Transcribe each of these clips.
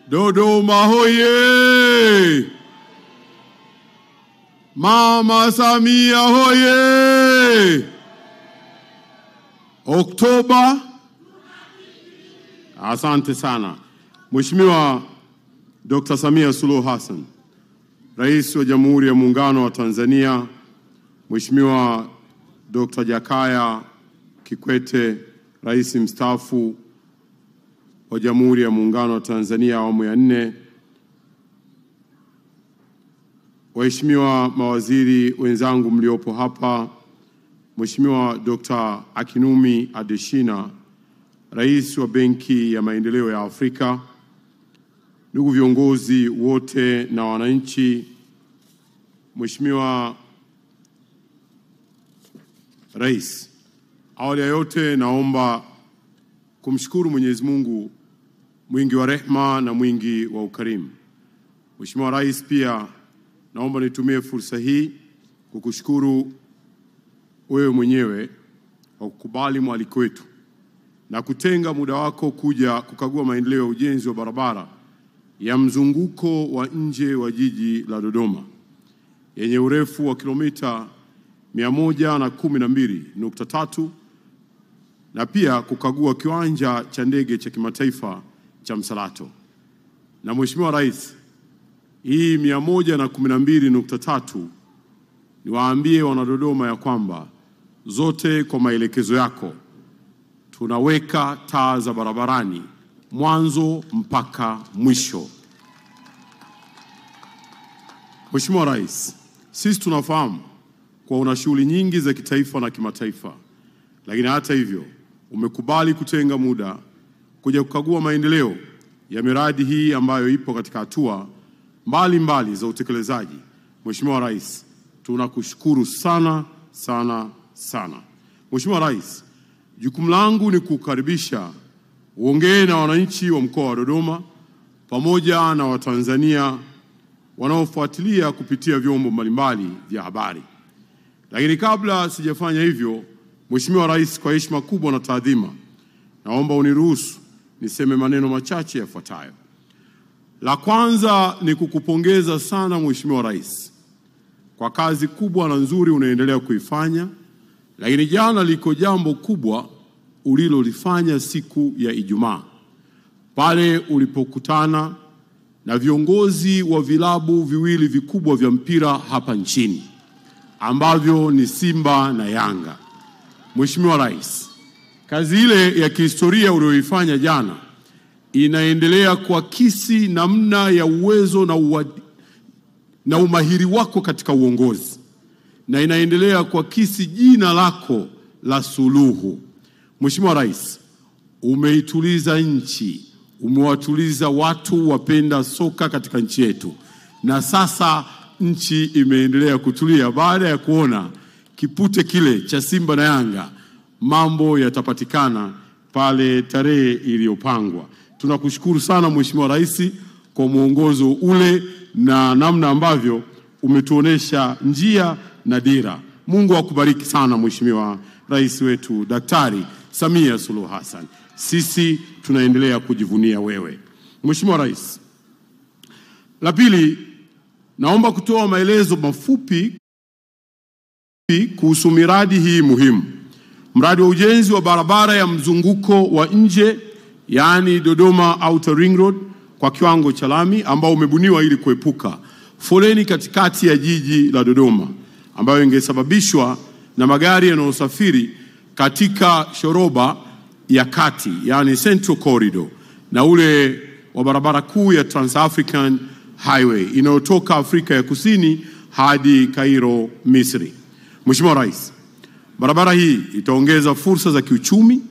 Dodoma hoye! Mama Samia hoye! Oktoba. Asante sana. Mheshimiwa Dr. Samia Suluhu Hassan, Rais wa Jamhuri ya Muungano wa Tanzania, Mheshimiwa Dr. Jakaya Kikwete, Rais mstaafu wa Jamhuri ya Muungano wa Tanzania awamu ya 4, waheshimiwa mawaziri wenzangu mliopo hapa, Mheshimiwa Dr. Akinwumi Adesina, Rais wa Benki ya Maendeleo ya Afrika, ndugu viongozi wote na wananchi, Mheshimiwa Rais, awali ya yote naomba kumshukuru Mwenyezi Mungu mwingi wa rehema na mwingi wa ukarimu. Mheshimiwa Rais, pia naomba nitumie fursa hii kukushukuru wewe mwenyewe kwa kukubali mwaliko wetu na kutenga muda wako kuja kukagua maendeleo ya ujenzi wa barabara ya mzunguko wa nje wa jiji la Dodoma yenye urefu wa kilomita 112.3 na pia kukagua kiwanja cha ndege cha kimataifa cha Msalato. Na Mheshimiwa Rais, hii 112.3 niwaambie wanadodoma ya kwamba zote kwa maelekezo yako tunaweka taa za barabarani mwanzo mpaka mwisho. Mheshimiwa Rais, sisi tunafahamu kwa una shughuli nyingi za kitaifa na kimataifa, lakini hata hivyo umekubali kutenga muda kuja kukagua maendeleo ya miradi hii ambayo ipo katika hatua mbalimbali za utekelezaji. Mheshimiwa Rais, tunakushukuru sana sana sana. Mheshimiwa Rais, jukumu langu ni kukaribisha uongee na wananchi wa mkoa wa Dodoma pamoja na Watanzania wanaofuatilia kupitia vyombo mbalimbali vya habari. Lakini kabla sijafanya hivyo, Mheshimiwa Rais, kwa heshima kubwa na taadhima, naomba uniruhusu niseme maneno machache yafuatayo. La kwanza ni kukupongeza sana Mheshimiwa Rais kwa kazi kubwa na nzuri unaendelea kuifanya, lakini jana liko jambo kubwa ulilolifanya siku ya Ijumaa pale ulipokutana na viongozi wa vilabu viwili vikubwa vya mpira hapa nchini ambavyo ni Simba na Yanga. Mheshimiwa Rais, kazi ile ya kihistoria uliyoifanya jana inaendelea kuakisi namna ya uwezo na umahiri wako katika uongozi, na inaendelea kuakisi jina lako la Suluhu. Mheshimiwa Rais, umeituliza nchi, umewatuliza watu wapenda soka katika nchi yetu, na sasa nchi imeendelea kutulia baada ya kuona kipute kile cha Simba na Yanga. Mambo yatapatikana pale tarehe iliyopangwa. Tunakushukuru sana Mheshimiwa Rais kwa mwongozo ule na namna ambavyo umetuonesha njia na dira. Mungu akubariki sana Mheshimiwa Rais wetu Daktari Samia Suluhu Hassan. Sisi tunaendelea kujivunia wewe. Mheshimiwa Rais, la pili, naomba kutoa maelezo mafupi kuhusu miradi hii muhimu. Mradi wa ujenzi wa barabara ya mzunguko wa nje, yaani Dodoma Outer Ring Road kwa kiwango cha lami, ambao umebuniwa ili kuepuka foleni katikati ya jiji la Dodoma ambayo ingesababishwa na magari yanayosafiri katika shoroba ya kati, yaani Central Corridor, na ule wa barabara kuu ya Trans-African Highway inayotoka Afrika ya Kusini hadi Cairo, Misri. Mheshimiwa Rais, barabara hii itaongeza fursa za kiuchumi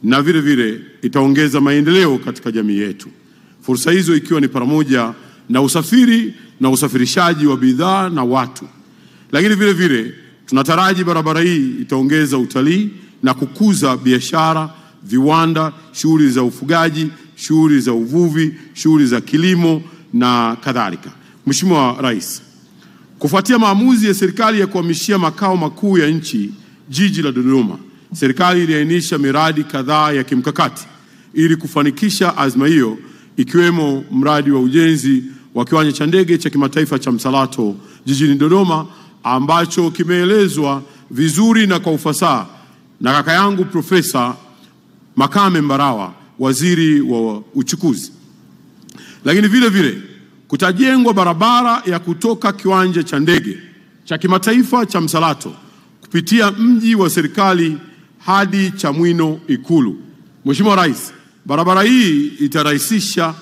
na vile vile itaongeza maendeleo katika jamii yetu. Fursa hizo ikiwa ni pamoja na usafiri na usafirishaji wa bidhaa na watu. Lakini vile vile tunataraji barabara hii itaongeza utalii na kukuza biashara, viwanda, shughuli za ufugaji, shughuli za uvuvi, shughuli za kilimo na kadhalika. Mheshimiwa Rais, kufuatia maamuzi ya serikali ya kuhamishia makao makuu ya nchi jiji la Dodoma, serikali iliainisha miradi kadhaa ya kimkakati ili kufanikisha azma hiyo, ikiwemo mradi wa ujenzi wa kiwanja cha ndege cha kimataifa cha Msalato jijini Dodoma, ambacho kimeelezwa vizuri na kwa ufasaha na kaka yangu Profesa Makame Mbarawa, waziri wa uchukuzi. Lakini vile vile kutajengwa barabara ya kutoka kiwanja cha ndege cha kimataifa cha Msalato kupitia mji wa serikali hadi Chamwino Ikulu. Mheshimiwa Rais, barabara hii itarahisisha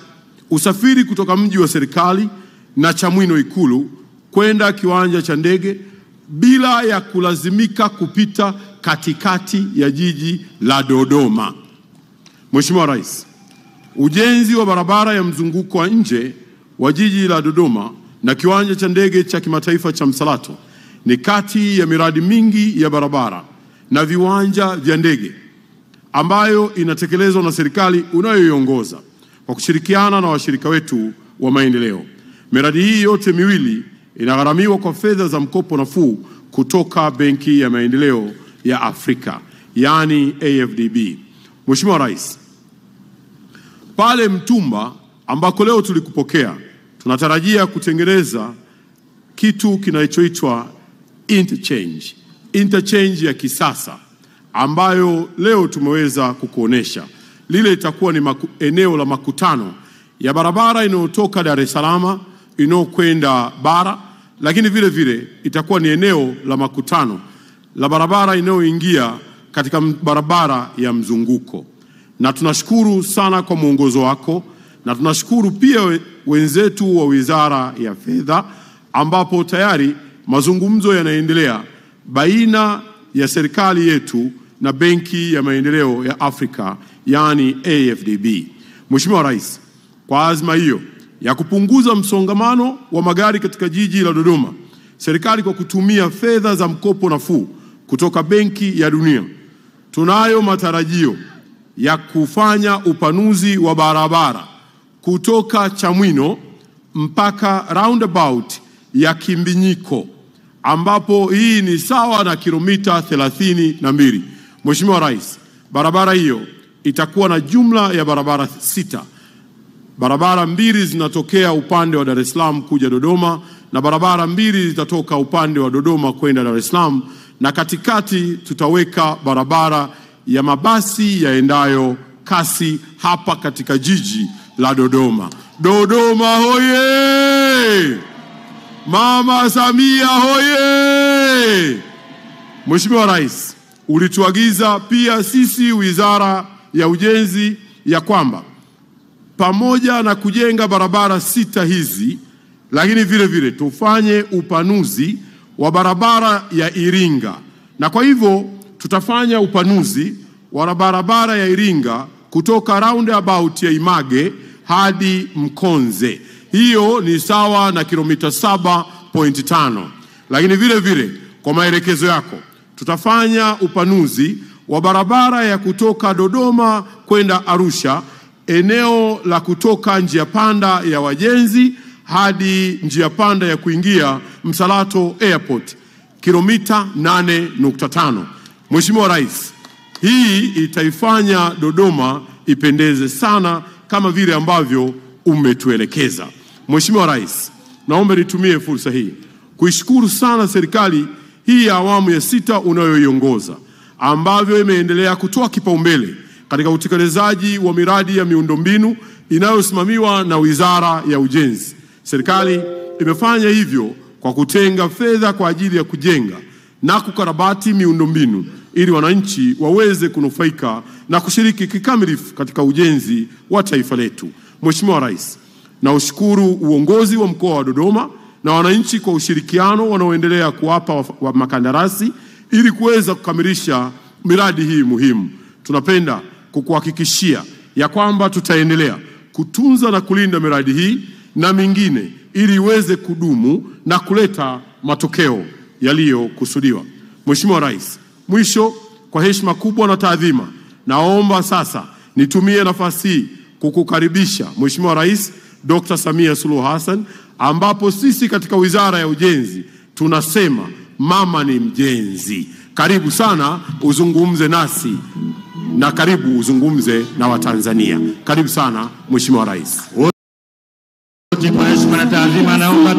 usafiri kutoka mji wa serikali na Chamwino Ikulu kwenda kiwanja cha ndege bila ya kulazimika kupita katikati ya jiji la Dodoma. Mheshimiwa Rais, ujenzi wa barabara ya mzunguko wa nje wa jiji la Dodoma na kiwanja cha ndege cha kimataifa cha Msalato ni kati ya miradi mingi ya barabara na viwanja vya ndege ambayo inatekelezwa na serikali unayoiongoza kwa kushirikiana na washirika wetu wa maendeleo. Miradi hii yote miwili inagharamiwa kwa fedha za mkopo nafuu kutoka Benki ya Maendeleo ya Afrika, yani AFDB. Mheshimiwa Rais, pale Mtumba ambako leo tulikupokea, tunatarajia kutengeneza kitu kinachoitwa interchange ya kisasa ambayo leo tumeweza kukuonesha. Lile itakuwa ni eneo la makutano ya barabara inayotoka Dar es Salaam inayokwenda bara, lakini vile vile itakuwa ni eneo la makutano la barabara inayoingia katika barabara ya mzunguko. Na tunashukuru sana kwa mwongozo wako, na tunashukuru pia wenzetu wa Wizara ya Fedha, ambapo tayari mazungumzo yanaendelea baina ya serikali yetu na Benki ya Maendeleo ya Afrika, yani AFDB. Mheshimiwa Rais, kwa azma hiyo ya kupunguza msongamano wa magari katika jiji la Dodoma, serikali kwa kutumia fedha za mkopo nafuu kutoka Benki ya Dunia, tunayo matarajio ya kufanya upanuzi wa barabara kutoka Chamwino mpaka roundabout ya Kimbinyiko, ambapo hii ni sawa na kilomita 32. Mheshimiwa Rais, barabara hiyo itakuwa na jumla ya barabara 6. Barabara 2 zinatokea upande wa Dar es Salaam kuja Dodoma, na barabara 2 zitatoka upande wa Dodoma kwenda Dar es Salaam, na katikati tutaweka barabara ya mabasi yaendayo kasi hapa katika jiji la Dodoma. Dodoma hoye! Mama Samia hoye! Mheshimiwa Rais, ulituagiza pia sisi Wizara ya Ujenzi ya kwamba pamoja na kujenga barabara 6 hizi, lakini vile vile tufanye upanuzi wa barabara ya Iringa. Na kwa hivyo tutafanya upanuzi wa barabara ya Iringa kutoka roundabout ya Image hadi Mkonze. Hiyo ni sawa na kilomita 7.5. Lakini vile vile kwa maelekezo yako tutafanya upanuzi wa barabara ya kutoka Dodoma kwenda Arusha, eneo la kutoka njia panda ya Wajenzi hadi njia panda ya kuingia Msalato Airport, kilomita 8.5. Mheshimiwa Rais, hii itaifanya Dodoma ipendeze sana kama vile ambavyo umetuelekeza. Mheshimiwa Rais, naomba nitumie fursa hii kuishukuru sana serikali hii ya awamu ya 6 unayoiongoza, ambavyo imeendelea kutoa kipaumbele katika utekelezaji wa miradi ya miundombinu inayosimamiwa na Wizara ya Ujenzi. Serikali imefanya hivyo kwa kutenga fedha kwa ajili ya kujenga na kukarabati miundombinu ili wananchi waweze kunufaika na kushiriki kikamilifu katika ujenzi wa taifa letu. Mheshimiwa Rais, na ushukuru uongozi wa mkoa wa Dodoma na wananchi kwa ushirikiano wanaoendelea kuwapa wa makandarasi ili kuweza kukamilisha miradi hii muhimu. Tunapenda kukuhakikishia ya kwamba tutaendelea kutunza na kulinda miradi hii na mingine ili iweze kudumu na kuleta matokeo yaliyokusudiwa. Mheshimiwa Rais, mwisho, kwa heshima kubwa na taadhima, naomba sasa nitumie nafasi hii kukukaribisha Mheshimiwa Rais Dr. Samia Suluhu Hassan, ambapo sisi katika Wizara ya Ujenzi tunasema mama ni mjenzi. Karibu sana uzungumze nasi na karibu uzungumze na Watanzania. Karibu sana Mheshimiwa Rais. Wote kwa heshima na taadhima naomba